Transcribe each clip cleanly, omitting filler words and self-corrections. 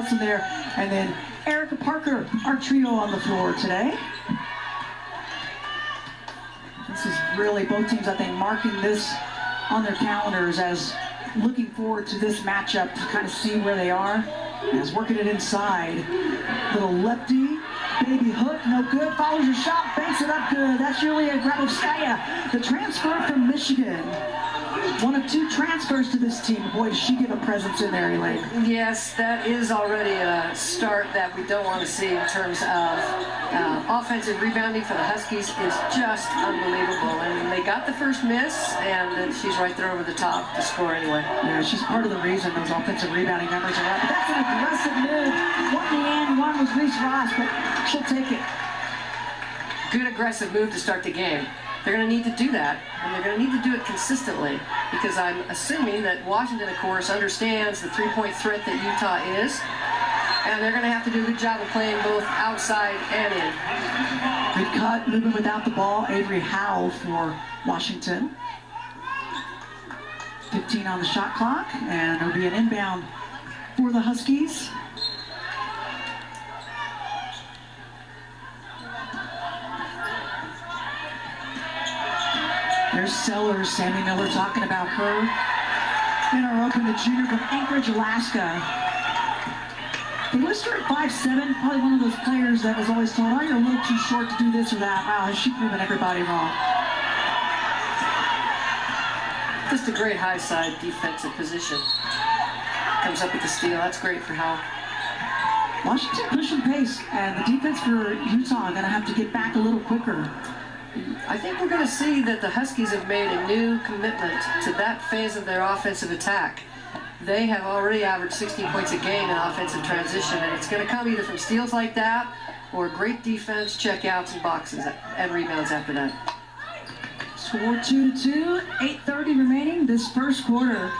Wilson there, and then Erica Parker, our trio on the floor today. This is really both teams, I think, marking this on their calendars as looking forward to this matchup to kind of see where they are. As working it inside. Little lefty, baby hook, no good. Follows your shot, banks it up good. That's Yulia Grabovskaya, the transfer from Michigan. One of 2 transfers to this team. Boy, does she give a presence in there, Elaine. Yes, that is already a start that we don't want to see in terms of offensive rebounding for the Huskies is just unbelievable. And they got the first miss, and she's right there over the top to score anyway. Yeah, she's part of the reason those offensive rebounding numbers are up. But that's an aggressive move. One in the end, one was Reese Ross, but she'll take it. Good aggressive move to start the game. They're going to need to do that, and they're going to need to do it consistently, because I'm assuming that Washington, of course, understands the three-point threat that Utah is, and they're going to have to do a good job of playing both outside and in. Good cut, moving without the ball. Avery Howell for Washington. 15 on the shot clock, and it'll be an inbound for the Huskies. There's Sellers, Sammy Miller talking about her. In our open, the junior from Anchorage, Alaska. They list her at 5'7", probably one of those players that was always told, oh, you're a little too short to do this or that. Wow, she's proving everybody wrong. Just a great high side defensive position. Comes up with the steal. That's great for Howell. Washington pushing pace, and the defense for Utah going to have to get back a little quicker. I think we're going to see that the Huskies have made a new commitment to that phase of their offensive attack. They have already averaged 16 points a game in offensive transition, and it's going to come either from steals like that or great defense, checkouts, and boxes and rebounds after that. Score 2-2, 8:30 remaining this first quarter.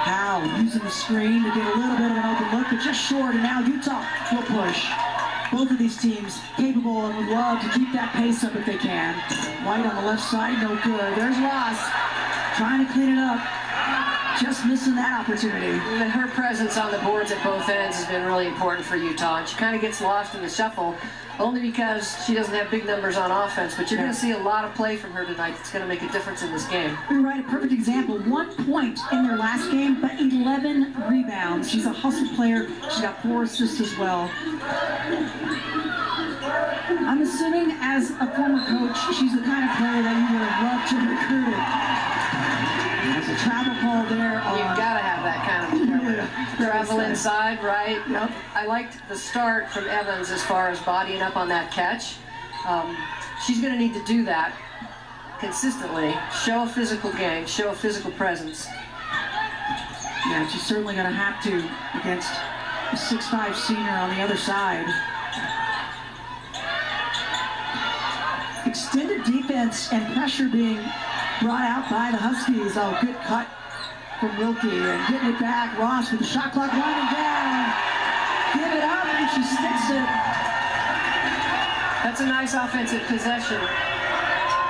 Howell using the screen to get a little bit of an open look, but just short, and now Utah will push. Both of these teams capable and would love to keep that pace up if they can. White on the left side, no good. There's Ross trying to clean it up. Just missing that opportunity. And her presence on the boards at both ends has been really important for Utah. And she kind of gets lost in the shuffle only because she doesn't have big numbers on offense. But you're going to see a lot of play from her tonight that's going to make a difference in this game. You're right, a perfect example. 1 point in their last game, but 11 rebounds. She's a hustle player. She's got 4 assists as well. I'm assuming as a former coach, she's the kind of player that you would have loved to recruit. There's a travel call there. You've got to have that kind of travel inside, right? Yep. I liked the start from Evans as far as bodying up on that catch. She's going to need to do that consistently. Show a physical game, show a physical presence. Yeah, she's certainly going to have to against a 6'5" senior on the other side. Extended defense and pressure being brought out by the Huskies. Oh, good cut from Wilkie, and getting it back. Ross with the shot clock winding down. Give it up, and she sticks it. That's a nice offensive possession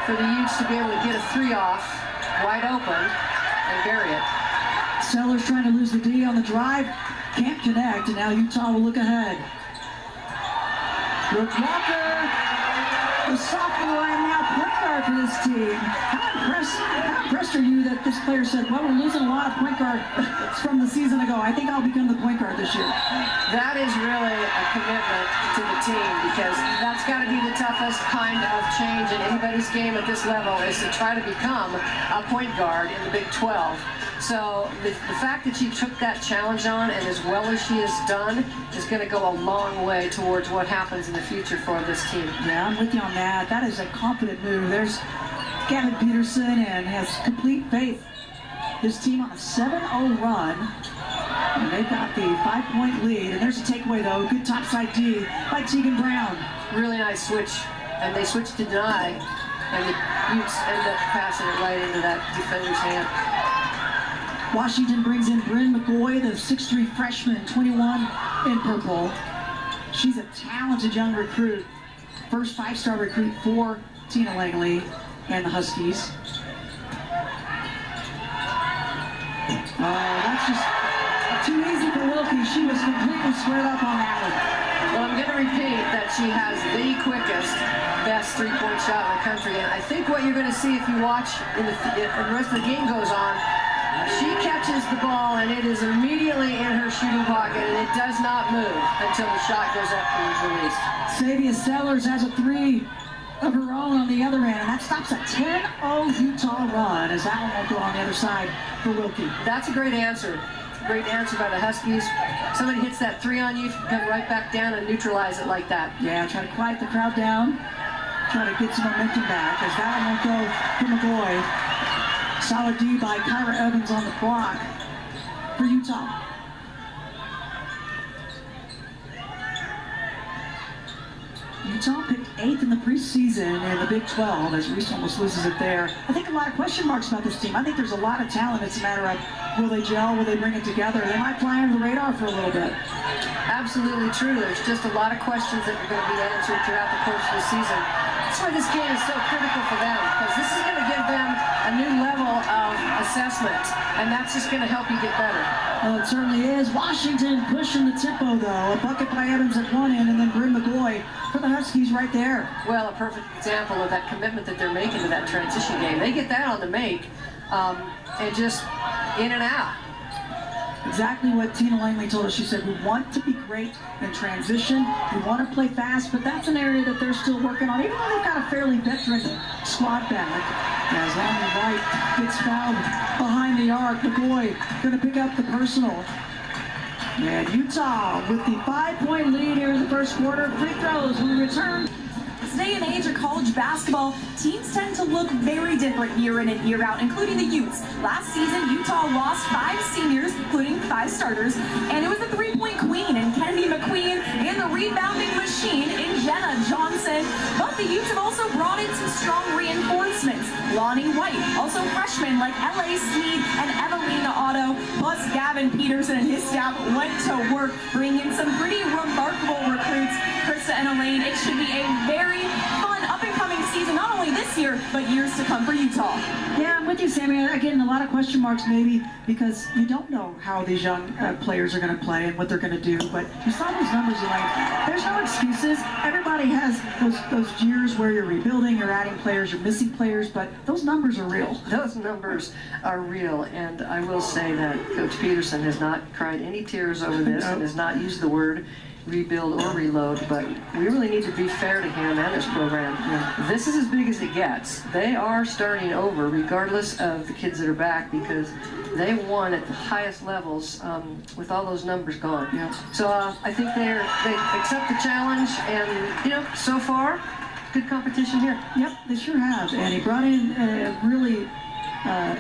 for the Utes to be able to get a 3 off, wide open, and bury it. Sellers trying to lose the D on the drive. Can't connect, and now Utah will look ahead. Brooke Walker, the sophomore, and now point guard for this team. How impressed are you that this player said, well, we're losing a lot of point guard from the season ago. I think I'll become the point guard this year. That is really a commitment to the team, because that's got to be the toughest kind of change in anybody's game at this level, is to try to become a point guard in the Big 12. So the fact that she took that challenge on, and as well as she has done, is going to go a long way towards what happens in the future for this team. Yeah, I'm with you on that. That is a confident move. There's Gavin Peterson, and has complete faith. His team on a 7-0 run, and they've got the 5-point lead. And there's a takeaway, though. Good topside D by Tegan Brown. Really nice switch, and they switched to deny, and the Utes end up passing it right into that defender's hand. Washington brings in Bryn McCoy, the 6'3" freshman, 21 in purple. She's a talented young recruit. First 5-star recruit for Tina Langley and the Huskies. Oh, that's just a Too easy for Wilkie. She was completely squared up on that one. Well, I'm going to repeat that she has the quickest, best three-point shot in the country. And I think what you're going to see if you watch and the rest of the game goes on, she catches the ball and it is immediately in her shooting pocket and it does not move until the shot goes up and is released. Savia Sellers has a three of her own on the other end, and that stops a 10-0 Utah run as that one won't go on the other side for Wilkie. That's a great answer. Great answer by the Huskies. Somebody hits that three on you, come right back down and neutralize it like that. Yeah, try to quiet the crowd down. Try to get some momentum back as that one won't go for McGoy. Solid D by Kyra Evans on the block for Utah. Utah picked 8th in the preseason in the Big 12 as Reese almost loses it there. I think a lot of question marks about this team. I think there's a lot of talent. It's a matter of will they gel, will they bring it together? They might fly under the radar for a little bit. Absolutely true. There's just a lot of questions that are going to be answered throughout the course of the season. That's why this game is so critical for them, because this is going to give them a new level of assessment, and that's just going to help you get better. Well, it certainly is. Washington pushing the tempo, though. A bucket by Evans at one end, and then Bryn McGoy for the Huskies right there. Well, a perfect example of that commitment that they're making to that transition game. They get that on the make, and just in and out. Exactly what Tina Langley told us. She said, we want to be great in transition. We want to play fast, but that's an area that they're still working on, even though they've got a fairly veteran squad back. As Lonnie Wright gets fouled behind the arc, McGoy going to pick up the personal. And Utah with the 5-point lead here in the first quarter. Free throws when we return. This day and age of college basketball, teams tend to look very different year in and year out, including the Utes. Last season, Utah lost 5 seniors, including 5 starters, and it was the three-point queen in Kennedy McQueen and the rebounding machine in Jenna Johnson. But the Utes have also brought in some strong reinforcements. Lonnie White, also freshmen like L.A. Sneed and Evelina Otto, plus Gavin Peterson and his staff went to work, bringing in some pretty remarkable recruits. Krista and Elaine, it should be a very fun up-and-coming season, not only this year, but years to come for Utah. Yeah, I'm with you, Sammy. Again, a lot of question marks maybe because you don't know how these young players are going to play and what they're going to do. But you saw those numbers, Elaine. There's no excuses. Everybody has those years where you're rebuilding, you're adding players, you're missing players, but those numbers are real. Those numbers are real, and I will say that Coach Peterson has not cried any tears over this and has not used the word rebuild or reload, but we really need to be fair to him and his program. Yeah. This is as big as it gets. They are starting over regardless of the kids that are back because they won at the highest levels with all those numbers gone. Yeah. So I think they accept the challenge, and so far, good competition here. Yep, they sure have. And he brought in a really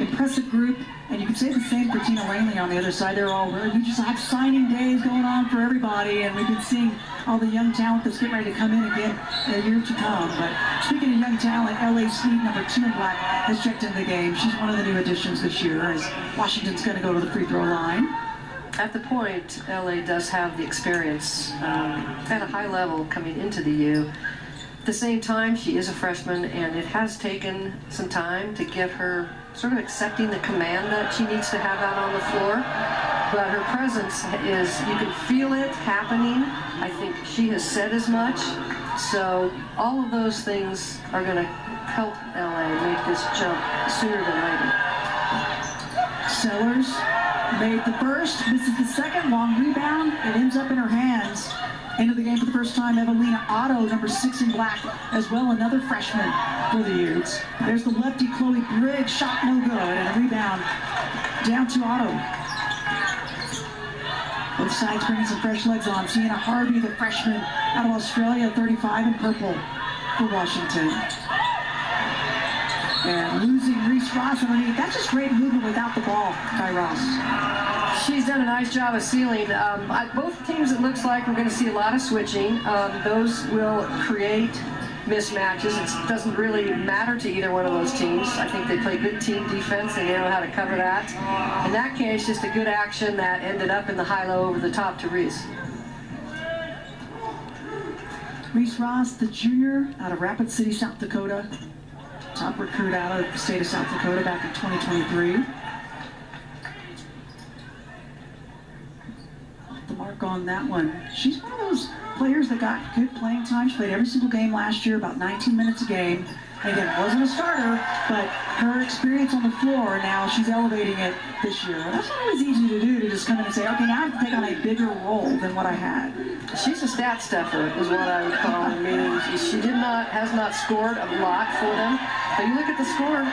impressive group. And you can say the same for Tina Langley on the other side. They're all really, we just have signing days going on for everybody, and we've been seeing all the young talent that's getting ready to come in again a year to come. But speaking of young talent, L.A. Sneed, number 2 in black, has checked into the game. She's one of the new additions this year as Washington's going to go to the free throw line. At the point, LA does have the experience at a high level coming into the U. At the same time, she is a freshman, and it has taken some time to get her sort of accepting the command that she needs to have out on the floor. But her presence is, you can feel it happening. I think she has said as much. So all of those things are going to help LA make this jump sooner than later. Sellers made the first, misses the second, long rebound. It ends up in her hands. Into the game for the first time, Evelina Otto, number 6 in black, as well, another freshman for the Utes. There's the lefty Chloe Briggs, shot no good, and a rebound down to Otto. Both sides bringing some fresh legs on. Sienna Harvey, the freshman out of Australia, 35 in purple for Washington. And losing Reese Ross underneath. That's just great movement without the ball, Ty Ross. She's done a nice job of sealing. Both teams, it looks like we're going to see a lot of switching. Those will create mismatches. It doesn't really matter to either one of those teams. I think they play good team defense and they know how to cover that. In that case, just a good action that ended up in the high-low over the top to Reese. Reese Ross, the junior out of Rapid City, South Dakota. Top recruit out of the state of South Dakota back in 2023. mark on that one. She's one of those players that got good playing time. She played every single game last year, about 19 minutes a game. And again, wasn't a starter, but her experience on the floor, now she's elevating it this year. That's not always easy to do, to just come in and say, okay, now I have to take on a bigger role than what I had. She's a stat stuffer, is what I would call her. Meaning she has not scored a lot for them. But you look at the score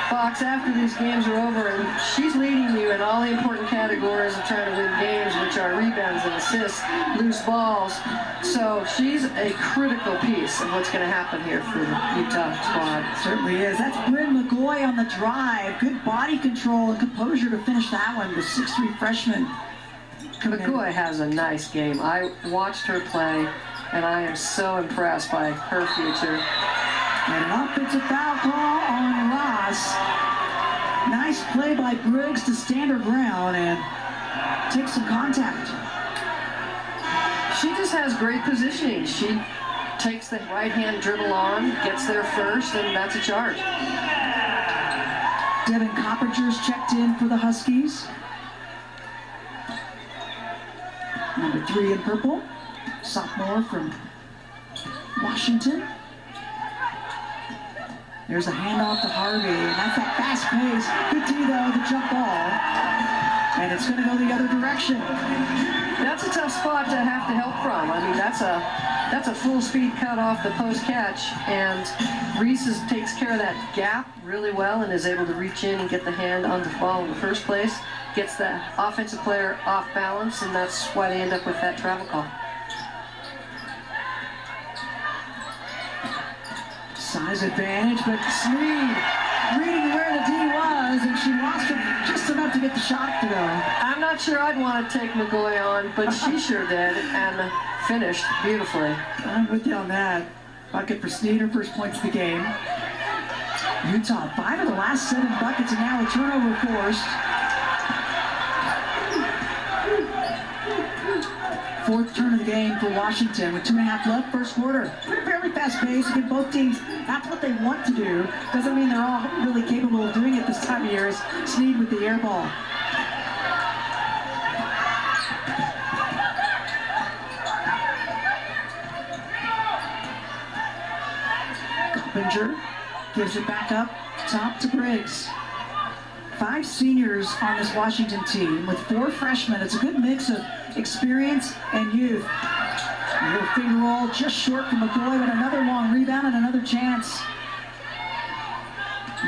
box after these games are over, and she's leading you in all the important categories of trying to win games, which are rebounds and assists, loose balls. So she's a critical piece of what's going to happen here for the Utah squad. Certainly is. That's Bryn McGoy on the drive. Good body control and composure to finish that one. The 6'3" freshman. McGoy has a nice game. I watched her play, and I am so impressed by her future. And an offensive foul call on Ross. Nice play by Briggs to stand her ground and take some contact. She just has great positioning. She takes the right-hand dribble on, gets there first, and that's a charge. Devin Coppinger's checked in for the Huskies. Number 3 in purple, sophomore from Washington. There's a handoff to Harvey, and that's that fast pace. Good D though, the jump ball. And it's gonna go the other direction. That's a tough spot to have to help from. I mean, that's a full speed cut off the post catch, and Reese takes care of that gap really well and is able to reach in and get the hand on the ball in the first place. Gets the offensive player off balance, and that's why they end up with that travel call. Size advantage, but Sneed reading where the D was, and she lost it just enough to get the shot to go. I'm not sure I'd want to take McGoy on, but she sure did, and finished beautifully. I'm with you on that. Bucket for Sneed, her first points of the game. Utah, 5 of the last 7 buckets, and now a turnover forced. 4th turn of the game for Washington with 2.5 left, first quarter. Fairly fast pace. Again, both teams, that's what they want to do. Doesn't mean they're all really capable of doing it this time of year. As Sneed with the air ball. Coppinger gives it back up top to Briggs. 5 seniors on this Washington team with 4 freshmen. It's a good mix of experience and youth. A little finger roll just short from McGoy, but another long rebound and another chance.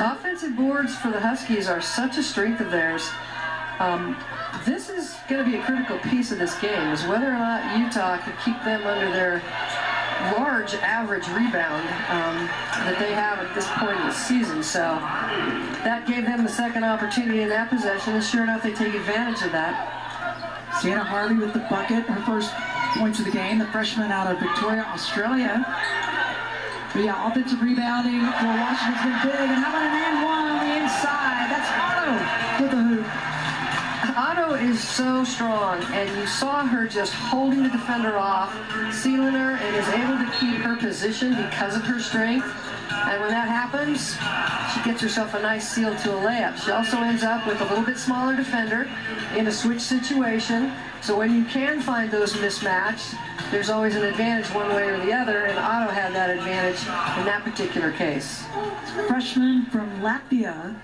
Offensive boards for the Huskies are such a strength of theirs. This is going to be a critical piece of this game, is whether or not Utah could keep them under their large average rebound that they have at this point in the season. So that gave them the second opportunity in that possession, and sure enough, they take advantage of that. Sienna Harvey with the bucket, her first points of the game, the freshman out of Victoria, Australia. But yeah, offensive rebounding for Washington's been big, and how about an and one on the inside? That's Otto with the hoop. Otto is so strong, and you saw her just holding the defender off, sealing her, and is able to keep her position because of her strength. And when that happens, she gets herself a nice seal to a layup. She also ends up with a little bit smaller defender in a switch situation. So when you can find those mismatched, there's always an advantage one way or the other, and Otto had that advantage in that particular case. Freshman from Latvia,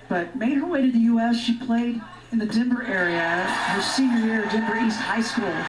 but made her way to the U.S. She played in the Denver area her senior year at Denver East High School.